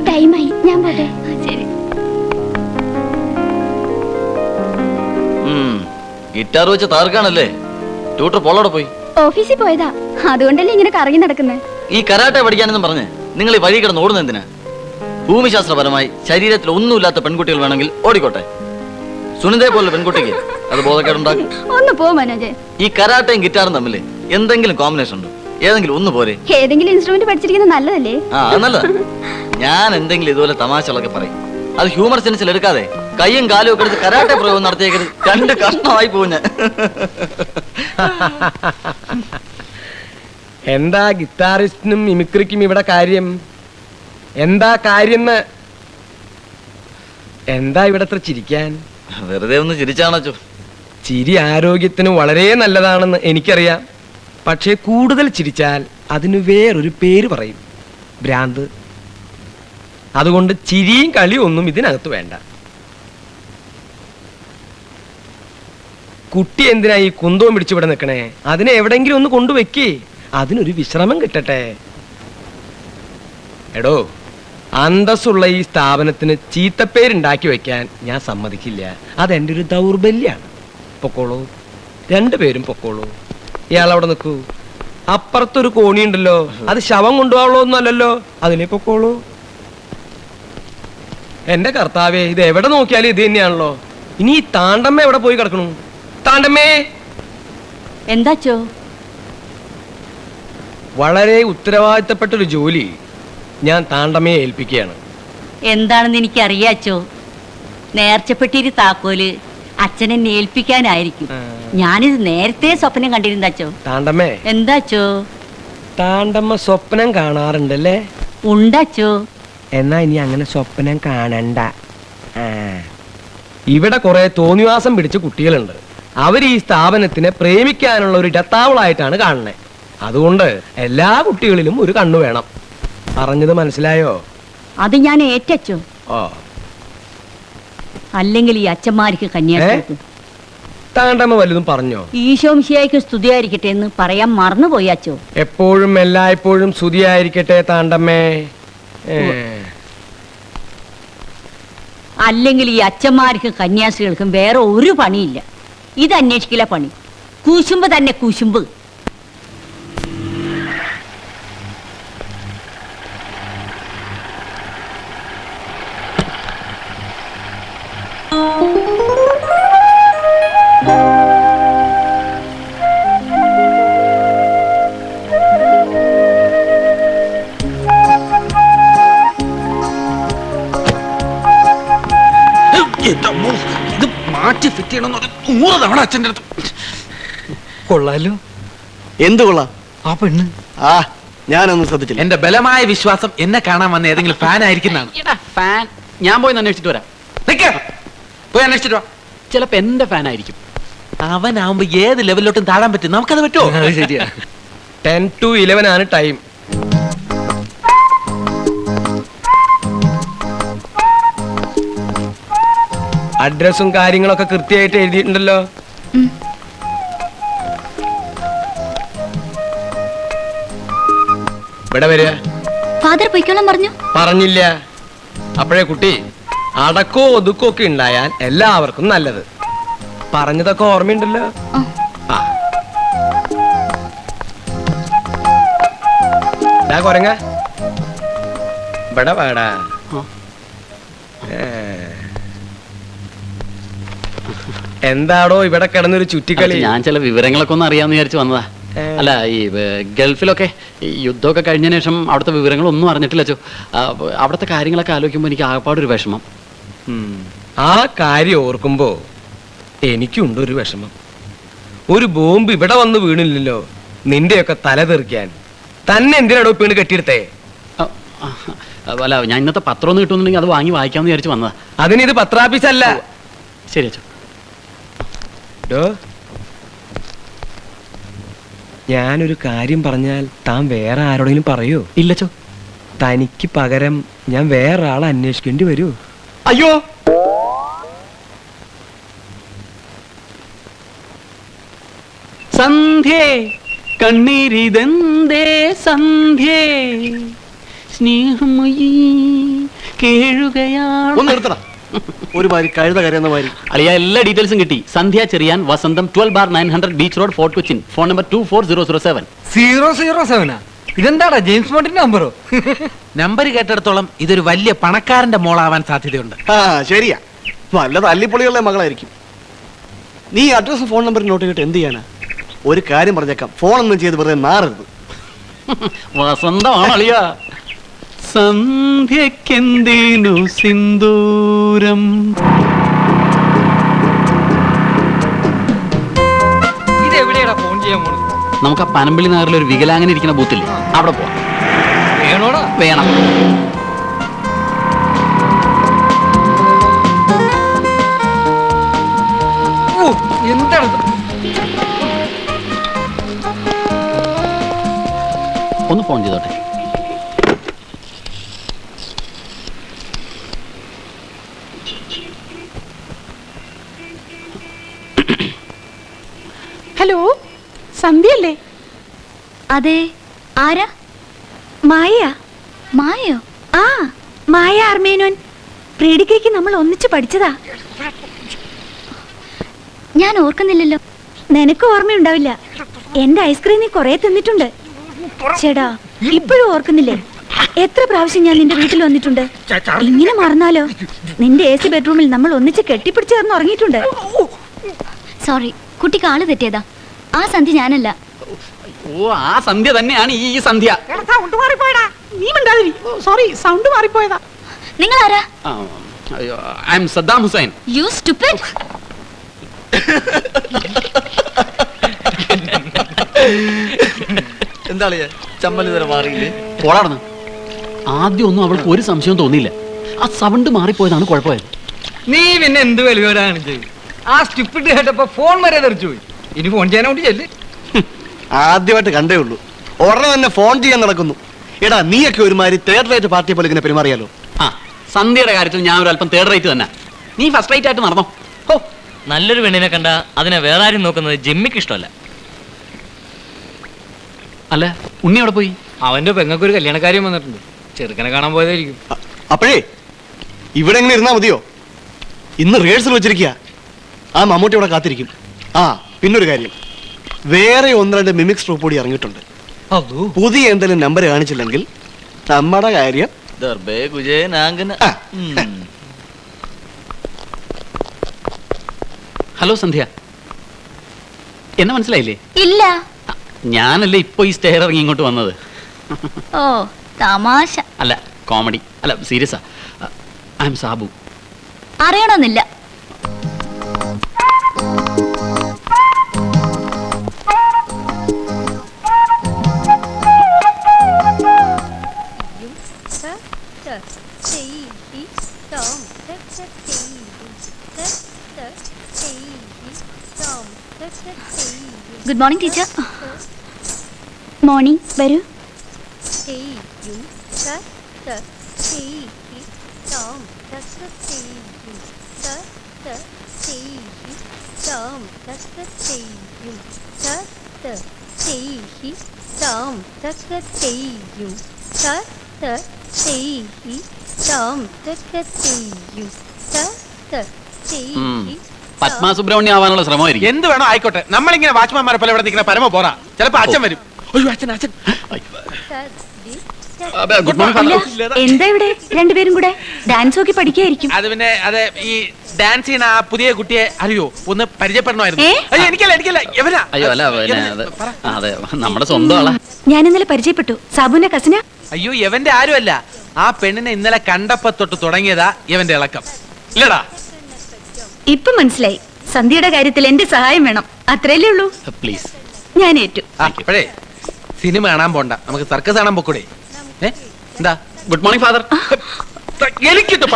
ടൈമായി, ഞാൻ പോട്ടെ. ശരി. ഗിറ്റാർ വെച്ച് താർക്കാണല്ലേ? ട്യൂട്ടർ പോളോടെ പോയി. ഓഫീസിൽ പോയതാ, അതുകൊണ്ടല്ലേ ഇങ്ങനെ കറങ്ങി നടക്കുന്നത്. ഈ കരാട്ടെ പഠിക്കാനെന്നും പറഞ്ഞ് നിങ്ങൾ ഈ വഴി കിടന്ന് ഓടുന്ന എന്തിനാ? ഭൂമിശാസ്ത്രപരമായി ശരീരത്തിൽ ഒന്നുമില്ലാത്ത പെൺകുട്ടികൾ വേണമെങ്കിൽ ഓടിക്കോട്ടെ. സുനിതയെ പോലുള്ള പെൺകുട്ടിക്ക് അത് ബോധക്കേടുണ്ടാക്കും. ഒന്ന് പോ മനോജ്. ഈ കരാട്ടയും ഗിറ്റാറും തമ്മിൽ എന്തെങ്കിലും കോമ്പിനേഷൻ ഉണ്ടോ? ഏതെങ്കിലും ഒന്ന് പോരെ? ഏതെങ്കിലും ഇൻസ്ട്രുമെന്റ് പഠിച്ചിരിക്കുന്നത് നല്ലതല്ലേ? ആ, അത് നല്ലതാ. ഞാൻ എന്തെങ്കിലും ഇതുപോലെ തമാശകളൊക്കെ പറയും, അത് ഹ്യൂമർ സെൻസിൽ എടുക്കാതെ കയ്യും കാലും ഒക്കെ എടുത്ത് കരാട്ടെ പ്രയോഗം നടത്തിയേക്കരുത്. രണ്ട് കഷ്ണമായി പോകുന്ന. എന്താ ഗിറ്റാറിസ്റ്റിനും മിമിക്രിക്കും ഇവിടെ കാര്യം? എന്താ കാര്യം? എന്താ ഇവിടെ അത്ര ചിരിക്കാൻ? വെറുതെ ഒന്ന് ചിരിച്ചാണോ? ചിരി ആരോഗ്യത്തിന് വളരെ നല്ലതാണെന്ന് എനിക്കറിയാം. പക്ഷേ കൂടുതൽ ചിരിച്ചാൽ അതിന് വേറൊരു പേര് പറയും, ഭ്രാന്ത്. അതുകൊണ്ട് ചിരിയും കളിയും ഒന്നും ഇതിനകത്ത് വേണ്ട. കുട്ടി എന്തിനാ ഈ കുന്തവും പിടിച്ചിവിടെ നിൽക്കണേ? അതിനെ എവിടെങ്കിലും ഒന്ന് കൊണ്ടുവെക്കേ, അതിനൊരു വിശ്രമം കിട്ടട്ടെ. എടോ, അന്തസ്സുള്ള ഈ സ്ഥാപനത്തിന് ചീത്തപ്പേരുണ്ടാക്കി വെക്കാൻ ഞാൻ സമ്മതിക്കില്ല. അതെൻ്റെ ഒരു ദൗർബല്യാണ്. പൊക്കോളൂ, രണ്ടുപേരും പൊക്കോളൂ. ഇയാളവിടെ നിൽക്കൂ. അപ്പുറത്തൊരു കോണിയുണ്ടല്ലോ, അത് ശവം കൊണ്ടുപോകാനുള്ള ഒന്നും അല്ലല്ലോ, അതിലേ പൊക്കോളൂ. എന്റെ കർത്താവേ, ഇത് എവിടെ നോക്കിയാലും ഇത് തന്നെയാണല്ലോ. ഇനി ഈ താണ്ടമ്മ എവിടെ പോയി കിടക്കണു? താണ്ടമ്മേ! എന്താച്ചോ? വളരെ ഉത്തരവാദിത്തപ്പെട്ടൊരു ജോലി ഞാൻ താണ്ടമ്മയെ ഏൽപ്പിക്കുകയാണ്. എന്താണെന്ന് എനിക്ക് അറിയാച്ചോ. നേർച്ചപ്പെട്ടിരി താക്കോല് അച്ഛനെ ഏൽപ്പിക്കാനായിരിക്കും. ഞാനിത് നേരത്തെ സ്വപ്നം കണ്ടിരുന്നാച്ചോ. താണ്ടമ്മേ! എന്താച്ചോ? താണ്ടമ്മ സ്വപ്നം കാണാറുണ്ടല്ലേ? ഉണ്ടാച്ചോ. എന്നാ ഇനി അങ്ങനെ സ്വപ്നം കാണണ്ട. ഇവിടെ കുറെ തോന്നിവാസം പിടിച്ച കുട്ടികളുണ്ട്. അവർ ഈ സ്ഥാപനത്തിനെ പ്രേമിക്കാനുള്ള ഒരു ഇടത്താവളായിട്ടാണ് കാണുന്നത്. അതുകൊണ്ട് എല്ലാ കുട്ടികളിലും ഒരു കണ്ണു വേണം. പറഞ്ഞത് മനസ്സിലായോ? അത് ഞാൻ ഏറ്റച്ചോ. ഓ, അല്ലെങ്കിൽ ഈ അച്ഛന്മാർക്ക് കന്യാസ്ത്രീ താണ്ടമ്മ വല്ലതും പറഞ്ഞോ? ഈശോമിശിഹായ്ക്ക് സ്തുതിയായിരിക്കട്ടെ എന്ന് പറയാൻ മറന്നുപോയാച്ചോ. എപ്പോഴും എല്ലായ്പ്പോഴും സ്തുതിയായിരിക്കട്ടെ താണ്ടമ്മേ. അല്ലെങ്കിൽ ഈ അച്ഛന്മാർക്കും കന്യാസ്ത്രീകൾക്കും വേറെ ഒരു പണിയില്ല. ഇത് അന്വേഷിക്കില്ല പണി. കൂശുമ്പ് തന്നെ കൂശുമ്പ്. ഇത് മാറ്റി ഫിറ്റ് ചെയ്യണമെന്ന് 100 തവണ അച്ഛൻ്റെ അടുത്ത്. കൊള്ളാലോ. എന്ത് കൊള്ളാം? ആ പെണ്ണ്. ആ, ഞാനൊന്നും ശ്രദ്ധിച്ചില്ല. എന്റെ ബലമായ വിശ്വാസം എന്നെ കാണാൻ വന്ന ഏതെങ്കിലും ഫാൻ ആയിരിക്കുന്നതാണ്. ഫാൻ ഞാൻ പോയി അന്വേഷിച്ചിട്ട് വരാം. പോയി അന്വേഷിച്ചിട്ട് വാ. ചിലപ്പോ എന്റെ ഫാൻ ആയിരിക്കും. അവനാവുമ്പോ ഏത് ലെവലിലോട്ടും താഴാൻ പറ്റും. നമുക്കത് പറ്റുമോ? ശരിയാ. 10 to 11 ആണ് ടൈം. അഡ്രസ്സും കാര്യങ്ങളൊക്കെ കൃത്യമായിട്ട് എഴുതിയിട്ടുണ്ടല്ലോ. ഇവിടെ വരിക. ഫാദർ പൊയ്ക്കോളാൻ പറഞ്ഞു. പറഞ്ഞില്ല. അപ്പോഴേ കുട്ടി, അടക്കോ ഒതുക്കോ ഒക്കെ ഉണ്ടായാൽ എല്ലാവർക്കും നല്ലത്. പറഞ്ഞതൊക്കെ ഓർമ്മയുണ്ടല്ലോ. ആ കൊരങ്ങ ഇവിടെ വാടാ. എന്താടോ ഇവിടെ കിടന്നൊരു ചുറ്റിക്കളി? ഞാൻ ചില വിവരങ്ങളൊക്കെ ഒന്ന് അറിയാമെന്ന് വിചാരിച്ചു വന്നതാ. അല്ല, ഈ ഗൾഫിലൊക്കെ ഈ യുദ്ധമൊക്കെ കഴിഞ്ഞതിന് ശേഷം അവിടുത്തെ വിവരങ്ങളൊന്നും അറിഞ്ഞിട്ടില്ല ചോ. അവിടുത്തെ കാര്യങ്ങളൊക്കെ ആലോചിക്കുമ്പോൾ എനിക്ക് ആകപ്പാടൊരു വിഷമം. ആ കാര്യം ഓർക്കുമ്പോ എനിക്കുണ്ട് ഒരു വിഷമം. ഒരു ബോംബ് ഇവിടെ വന്ന് വീണില്ലല്ലോ നിന്റെയൊക്കെ തല തെറിക്കാൻ. തന്നെ എന്തിനാടോ വീണ് കെട്ടിയെടുത്തേ? അല്ല, ഞാൻ ഇന്നത്തെ പത്രം ഒന്ന് കിട്ടുന്നുണ്ടെങ്കിൽ അത് വാങ്ങി വായിക്കാമെന്ന് വിചാരിച്ചു വന്നതാ. അതിനിത് പത്രാഫീസല്ല. ശരി അച്ഛോ. ഞാനൊരു കാര്യം പറഞ്ഞാൽ താൻ വേറെ ആരോടെങ്കിലും പറയോ? ഇല്ലച്ചോ. തനിക്ക് പകരം ഞാൻ വേറെ ആളെ അന്വേഷിക്കേണ്ടി വരൂ. അയ്യോ, സന്ധ്യേ കണ്ണീരിതെന്തേ സന്ധ്യേ സ്നേഹമയീ കേഴുകയാണ്. ഒന്ന് നിർത്തണം. ഒരു മാതിരി കഴുത കരയുന്ന മാതിരി. അളിയ എല്ലാ ഡീറ്റെയിൽസും കിട്ടി. സന്ധ്യ ചെറിയാൻ, വസന്തം, 12/900 beach road, fort Cochin. Phone number 24007. 007 ഇതെന്താടാ ജെയിംസ് ബോണ്ടിന്റെ നമ്പറോ? നമ്പർ കേട്ടിടത്തോളം ഇതൊരു വലിയ പണക്കാരന്റെ മോളാവാൻ സാധ്യതയുണ്ട്. ആ ശരിയാ, നല്ല തല്ലിപ്പൊളികളുടെ മകളായിരിക്കും. നീ അഡ്രസ് ഫോൺ നമ്പർ നോട്ട് ചെയ്തിട്ട് എന്ത് ചെയ്യാനാ? ഒരു കാര്യം പറഞ്ഞേക്കാം, ഫോണൊന്നും ചെയ്ത് വെറുതെ നാറരുത്. വസന്തമാണ് അളിയ. സന്ധ്യക്കെന്തേനു സിന്ദൂരം. ഇതെവിടെയാടാ ഫോൺ ചെയ്യാൻ പോണത്? നമുക്ക് ആ പനമ്പിളി നഗറിൽ ഒരു വികലാംഗന ഇരിക്കുന്ന ബൂത്തില്ലേ, അവിടെ പോവാം. വേണോടാ? വേണം. എന്താണ്? ഒന്ന് ഫോൺ ചെയ്തോട്ടെ. ഹലോ, സന്ധ്യയല്ലേ? അതെ, ആരാ? മായ. മായയോ? ആ, മായ അർമേനോൻ. പ്രീ ഡിഗ്രിക്ക് നമ്മൾ ഒന്നിച്ച് പഠിച്ചതാ. ഞാൻ ഓർക്കുന്നില്ലല്ലോ. നിനക്ക് ഓർമ്മയുണ്ടാവില്ല. എന്റെ ഐസ്ക്രീം നീ കൊറേ തിന്നിട്ടുണ്ട്. ചേടാ, ഇപ്പോഴും ഓർക്കുന്നില്ലേ? എത്ര പ്രാവശ്യം ഞാൻ നിന്റെ വീട്ടിൽ വന്നിട്ടുണ്ട്. ഇങ്ങനെ മറന്നാലോ? നിന്റെ AC ബെഡ്റൂമിൽ നമ്മൾ ഒന്നിച്ച് കെട്ടിപ്പിടിച്ച് ചേർന്ന് ഉറങ്ങിയിട്ടുണ്ട്. സോറി, കുട്ടിക്ക് ആള് തെറ്റിയതാ. ആ സന്ധ്യ ഞാനല്ല. ഓ, ആ സന്ധ്യ തന്നെയാണ് ഈ സന്ധ്യ. സോറി, സൗണ്ട് മാറിപ്പോയതാ. നിങ്ങൾ ആരാ? I'm Saddam Hussein. You stupid. എന്താ ചമ്മൽ ഇതുവരെ മാറിയില്ലേ? പോളാർന്ന്. ആദ്യം ഒന്നും അവൾക്ക് ഒരു സംശയം തോന്നിയില്ല. ആ സൗണ്ട് മാറിപ്പോയതാണ് കുഴപ്പമായത്. നീ പിന്നെ എന്ത് വലിയവരാണ് ചെയ്ത്? ആ സ്റ്റുപ്പിഡ് കേട്ടപ്പോ ഫോൺ വരെ തെറിച്ചു പോയി. ഇനി ഫോൺ ചെയ്യാനോട്ട് ചെല്ല്. ആദ്യമായിട്ട് കണ്ടേ ഉള്ളൂ, ഉടനെ തന്നെ ഫോൺ ചെയ്യാൻ നടക്കുന്നു. എടാ, നീയൊക്കെ ഒരുമാതിരി തേർഡ് റേറ്റ് പാർട്ടി പോലെ ഇങ്ങനെ പെരുമാറിയാലോ? ആ, സന്ധ്യയുടെ കാര്യത്തിൽ ഞാൻ ഒരു അല്പം തേർഡ് റേറ്റ് തന്നെ. നീ ഫസ്റ്റ് റേറ്റ് ആയിട്ട് നടന്നോ. ഓ, നല്ലൊരു പെണ്ണിനെ കണ്ട അതിനെ വേറെ ആരും നോക്കുന്നത് ജിമ്മിക്ക് ഇഷ്ടമല്ല. അല്ല, ഉണ്ണി അവിടെ പോയി? അവന്റെ പെങ്ങൾക്കൊരു കല്യാണക്കാര്യം വന്നിട്ടുണ്ട്. ചെറുക്കനെ കാണാൻ പോയതായിരിക്കും. അപ്പോഴേ ഇവിടെ എങ്ങനെ ഇരുന്നാ മതിയോ? ഇന്ന് റിഹേഴ്സൽ വെച്ചിരിക്കുക. ആ മമ്മൂട്ടി ഇവിടെ കാത്തിരിക്കും. ആ, പിന്നൊരു കാര്യം, വേറെ 1-2 മിമിക്സ് ട്രൂപ്പ് കൂടി ഇറങ്ങിയിട്ടുണ്ട്. പുതിയ എന്തെങ്കിലും നമ്പർ കാണിച്ചില്ലെങ്കിൽ നമ്മുടെ കാര്യം. ദർബേ കുജയനാങ്കന. ഹലോ സന്ധ്യ, എന്നെ മനസ്സിലായില്ലേ? ഇല്ല. ഞാനല്ലേ ഇപ്പൊ ഈ സ്റ്റെയർ ഇറങ്ങി ഇങ്ങോട്ട് വന്നത്. ഓ, തമാശ. അല്ല, കോമഡി അല്ല, സീരിയസാ. I am Sabu. അറിയണമെന്നില്ല. Good morning teacher. മോർണിംഗ്, വരൂ. പത്മ സുബ്രഹ്മണ്യം ആവാനുള്ള ശ്രമമായിരിക്കും. എന്ത് വേണോ ആയിക്കോട്ടെ, നമ്മളിങ്ങനെ വാച്ച്മാൻമാരെ പോലെ ഇവിടെ നിൽക്കുന്ന പരമ പോറാ. ചിലപ്പോ അച്ഛൻ വരും. അയ്യോ, അച്ഛൻ അച്ഛൻ. ഗുഡ് മോർണിംഗ് അല്ല, ഫാദർ. എന്താ ഇവിടെ രണ്ടുപേരും കൂടെ ഡാൻസ് നോക്കി പഠിക്കായിരിക്കും. അത് പിന്നെ അതെ, ഈ ഡാൻസ് ചെയ്യുന്ന ആ പുതിയ കുട്ടിയെ അറിയോ? ഒന്ന് പരിചയപ്പെടണമായിരുന്നു. ഏ? അയ്യോ, എനിക്കല്ല എവനാ? അയ്യോ, അല്ല, പിന്നെ അതെ, നമ്മുടെ സ്വന്തം ആളാ. ഞാൻ ഇന്നലെ പരിചയപ്പെട്ടു. സാബുവിന്റെ കസിന. അയ്യോ, എവന്റെ ആരുമല്ല. ആ പെണ്ണിനെ ഇന്നലെ കണ്ടപ്പോ തൊട്ട് തുടങ്ങിയതാ ഇവന്റെ ഇളക്കം. ഇല്ലടാ? ഇപ്പൊ മനസ്സിലായി. സന്ധ്യയുടെ കാര്യത്തിൽ എന്റെ സഹായം വേണം. അത്രയല്ലേ ഉള്ളൂ. പ്ലീസ്. ഞാൻ ഏറ്റു. അപ്പോഴേ സിനിമ കാണാൻ പോണ്ട, നമുക്ക് സർക്കസ് കാണാൻ പോക്കൂടെ? എന്താ? Good morning father. എനിക്കിട്ട്